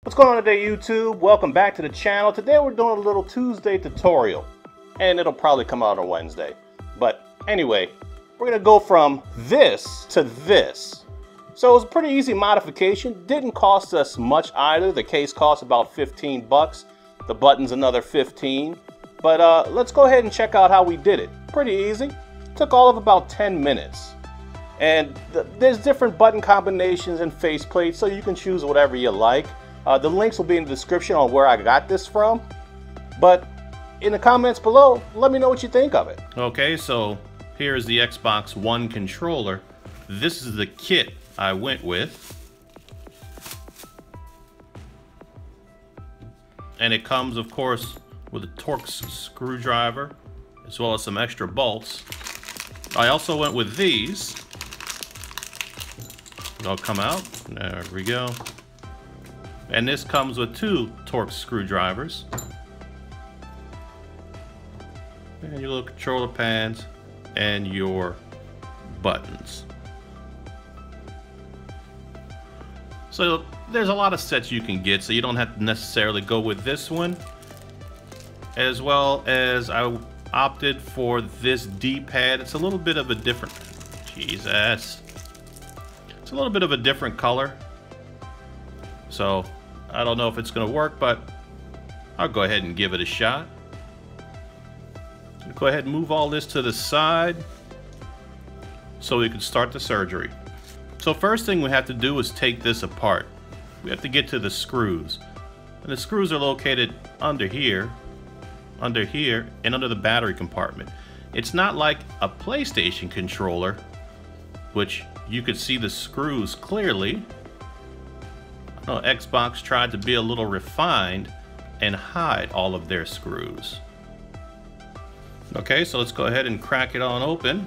What's going on today, YouTube? Welcome back to the channel. Today we're doing a little Tuesday tutorial, and it'll probably come out on Wednesday. But anyway, we're gonna go from this to this. So it was a pretty easy modification. Didn't cost us much either. The case cost about 15 bucks. The button's another 15. But let's go ahead and check out how we did it. Pretty easy. Took all of about 10 minutes. And there's different button combinations and faceplates, so you can choose whatever you like. The links will be in the description on where I got this from. But in the comments below, let me know what you think of it. Okay, so here's the Xbox One controller. This is the kit I went with. And it comes, of course, with a Torx screwdriver, as well as some extra bolts. I also went with these. They'll come out. There we go. And this comes with 2 Torx screwdrivers. And your little controller pads and your buttons. So there's a lot of sets you can get, so you don't have to necessarily go with this one. As well as I opted for this D-pad. It's a little bit of a different, Jesus. It's a little bit of a different color. So I don't know if it's gonna work, but I'll go ahead and give it a shot. Go ahead and move all this to the side so we can start the surgery. So first thing we have to do is take this apart. We have to get to the screws. And the screws are located under here, and under the battery compartment. It's not like a PlayStation controller, which you could see the screws clearly. No, Xbox tried to be a little refined and hide all of their screws. Okay, so let's go ahead and crack it on open.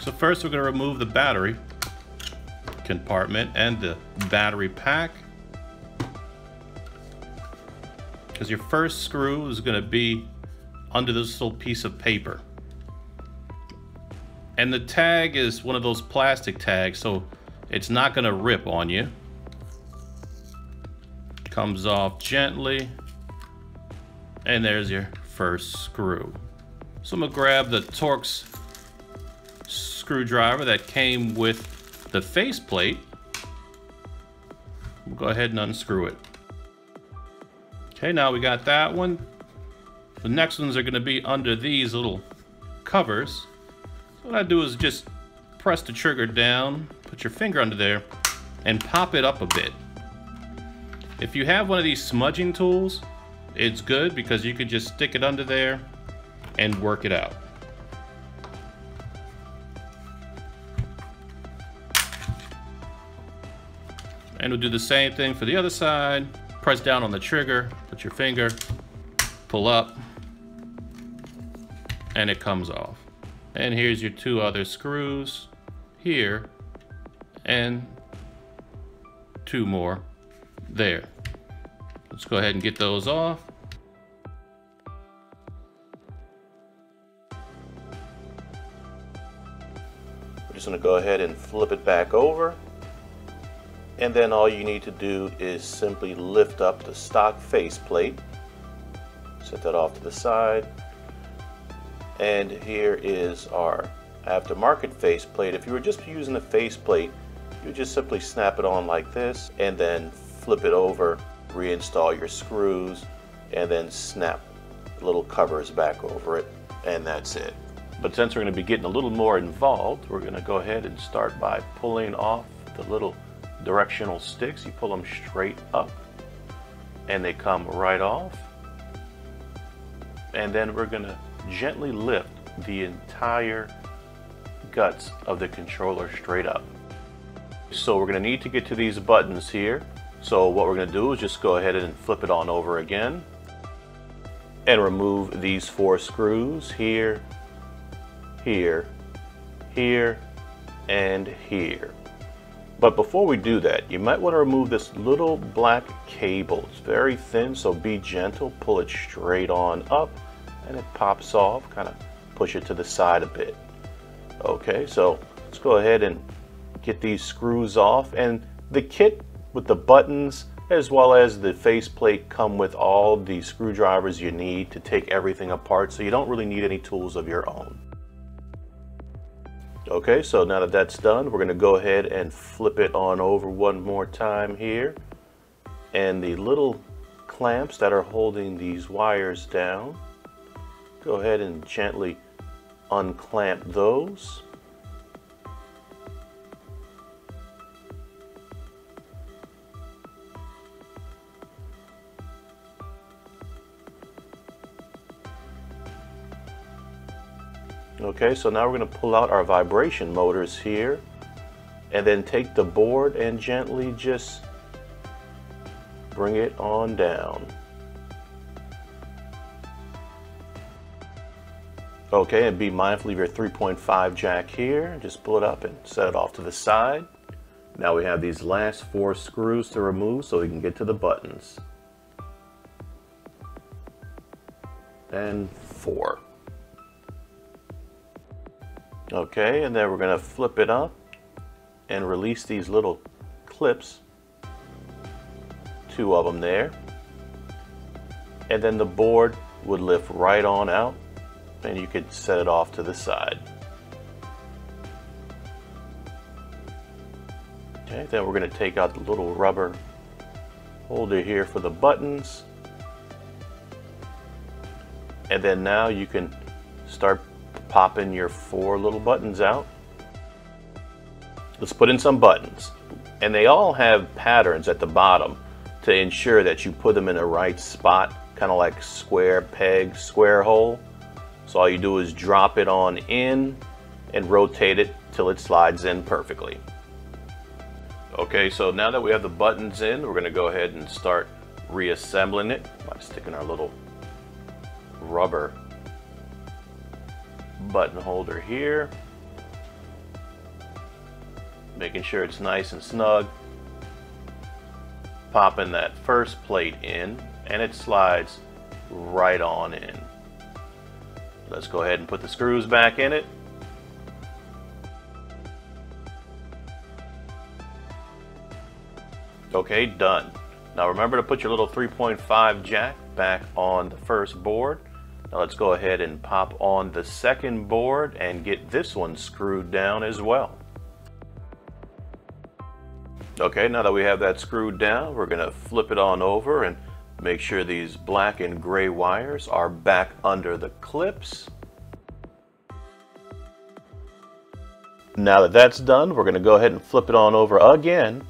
So first we're going to remove the battery compartment and the battery pack, because your first screw is going to be under this little piece of paper. And the tag is one of those plastic tags, so it's not going to rip on you. Comes off gently, and there's your first screw. So I'm gonna grab the Torx screwdriver that came with the faceplate. We'll go ahead and unscrew it. Okay, now we got that one. The next ones are gonna be under these little covers. So what I do is just press the trigger down, put your finger under there, and pop it up a bit. If you have one of these smudging tools, it's good because you could just stick it under there and work it out. And we'll do the same thing for the other side. Press down on the trigger, put your finger, pull up, and it comes off. And here's your 2 other screws here, and 2 more there. Let's go ahead and get those off. We're just going to go ahead and flip it back over. And then all you need to do is simply lift up the stock faceplate. Set that off to the side. And here is our aftermarket faceplate. If you were just using the faceplate, you just simply snap it on like this and then flip it over, reinstall your screws, and then snap the little covers back over it, and that's it. But since we're going to be getting a little more involved, we're going to go ahead and start by pulling off the little directional sticks. You pull them straight up and they come right off. And then we're going to gently lift the entire guts of the controller straight up. So we're going to need to get to these buttons here. So what we're going to do is just go ahead and flip it on over again and remove these 4 screws here, here, here, and here. But before we do that, you might want to remove this little black cable. It's very thin, so be gentle. Pull it straight on up and it pops off. Kind of push it to the side a bit. Okay, so let's go ahead and get these screws off. And the kit with the buttons as well as the faceplate come with all the screwdrivers you need to take everything apart, so you don't really need any tools of your own. Okay, so now that that's done, we're going to go ahead and flip it on over one more time here. And the little clamps that are holding these wires down, go ahead and gently unclamp those. Okay, so now we're going to pull out our vibration motors here and then take the board and gently just bring it on down. Okay, and be mindful of your 3.5 jack here. Just pull it up and set it off to the side. Now we have these last 4 screws to remove so we can get to the buttons. And 4. Okay, and then we're going to flip it up and release these little clips. 2 of them there. And then the board would lift right on out and you could set it off to the side. Okay, then we're going to take out the little rubber holder here for the buttons. And then now you can start popping your 4 little buttons out. Let's put in some buttons. And they all have patterns at the bottom to ensure that you put them in the right spot, kind of like square peg, square hole. So all you do is drop it on in and rotate it till it slides in perfectly. Okay, so now that we have the buttons in, we're going to go ahead and start reassembling it by sticking our little rubber button holder here, making sure it's nice and snug, popping that first plate in and it slides right on in. Let's go ahead and put the screws back in it. Okay, done. Now remember to put your little 3.5 jack back on the first board. Now let's go ahead and pop on the second board and get this one screwed down as well. Okay, now that we have that screwed down, we're going to flip it on over and make sure these black and gray wires are back under the clips. Now that that's done, we're going to go ahead and flip it on over again.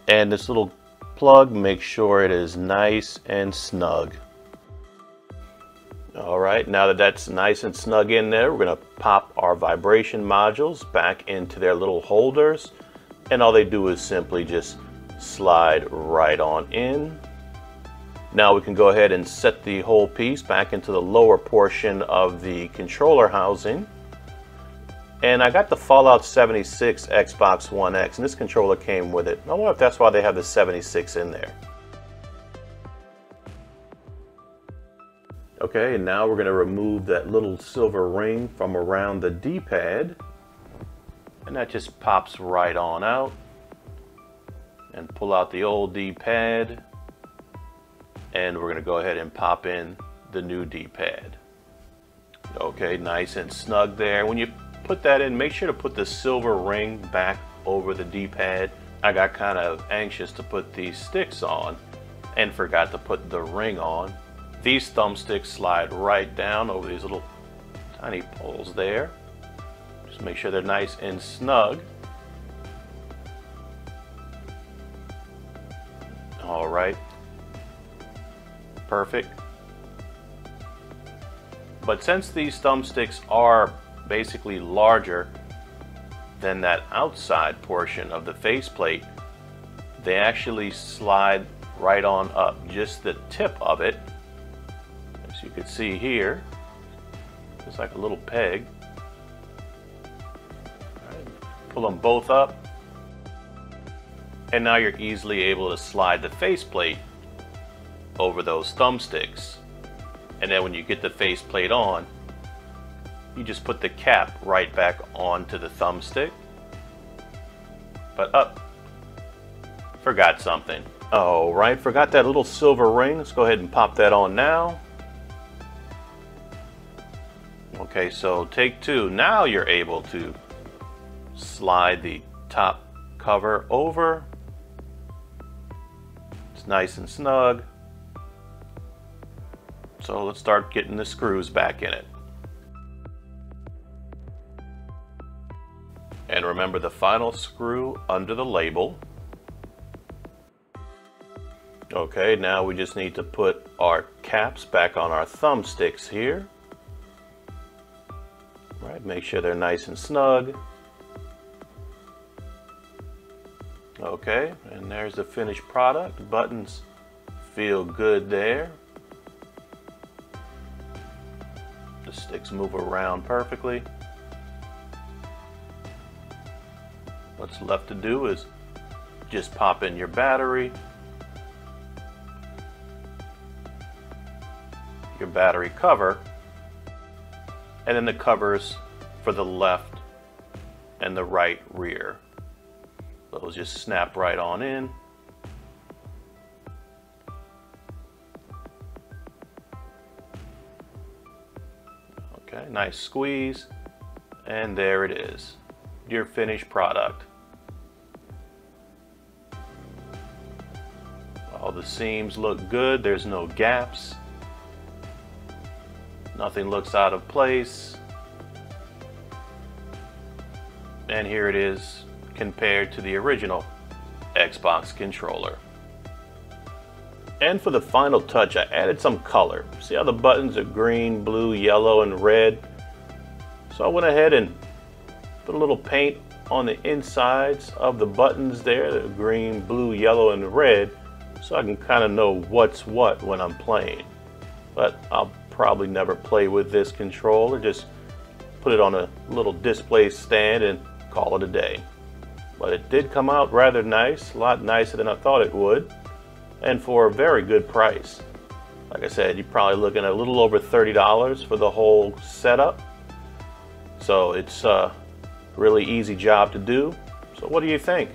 And this little plug, make sure it is nice and snug. Alright, now that that's nice and snug in there, we're going to pop our vibration modules back into their little holders. And all they do is simply just slide right on in. Now we can go ahead and set the whole piece back into the lower portion of the controller housing. And I got the Fallout 76 Xbox One X, and this controller came with it. I wonder if that's why they have the 76 in there. Okay, and now we're going to remove that little silver ring from around the D-pad. And that just pops right on out. And pull out the old D-pad. And we're going to go ahead and pop in the new D-pad. Okay, nice and snug there. When you put that in, make sure to put the silver ring back over the D-pad. I got kind of anxious to put these sticks on and forgot to put the ring on. These thumbsticks slide right down over these little tiny poles there. Just make sure they're nice and snug. All right. Perfect. But since these thumbsticks are basically larger than that outside portion of the faceplate, they actually slide right on up. Just the tip of it, as you can see here, it's like a little peg. Right. Pull them both up, and now you're easily able to slide the faceplate over those thumbsticks. And then when you get the faceplate on, you just put the cap right back onto the thumbstick. But forgot something. All right, forgot that little silver ring. Let's go ahead and pop that on now. Okay, so take two. Now you're able to slide the top cover over. It's nice and snug. So let's start getting the screws back in it. And remember the final screw under the label. Okay, now we just need to put our caps back on our thumbsticks here. Right, make sure they're nice and snug. Okay, and there's the finished product. Buttons feel good there. The sticks move around perfectly. What's left to do is just pop in your battery, your battery cover, and then the covers for the left and the right rear. Those just snap right on in. Okay, nice squeeze, and there it is, your finished product. All the seams look good, there's no gaps. Nothing looks out of place. And here it is compared to the original Xbox controller. And for the final touch, I added some color. See how the buttons are green, blue, yellow, and red? So I went ahead and put a little paint on the insides of the buttons there, the green, blue, yellow, and red, so I can kind of know what's what when I'm playing. But I'll probably never play with this controller, just put it on a little display stand and call it a day. But it did come out rather nice, a lot nicer than I thought it would, and for a very good price. Like I said, you're probably looking at a little over $30 for the whole setup. So it's a really easy job to do. So what do you think?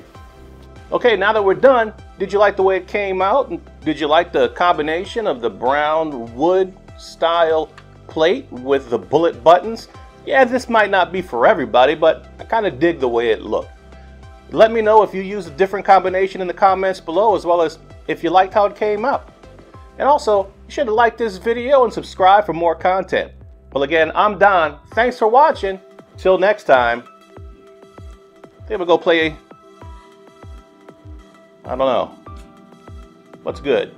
Okay, now that we're done, did you like the way it came out? Did you like the combination of the brown wood style plate with the bullet buttons? Yeah, this might not be for everybody, but I kind of dig the way it looked. Let me know if you use a different combination in the comments below, as well as if you liked how it came out. And also, you should have liked this video and subscribe for more content. Well, again, I'm Don. Thanks for watching. Till next time. I think we'll go play, I don't know. What's good?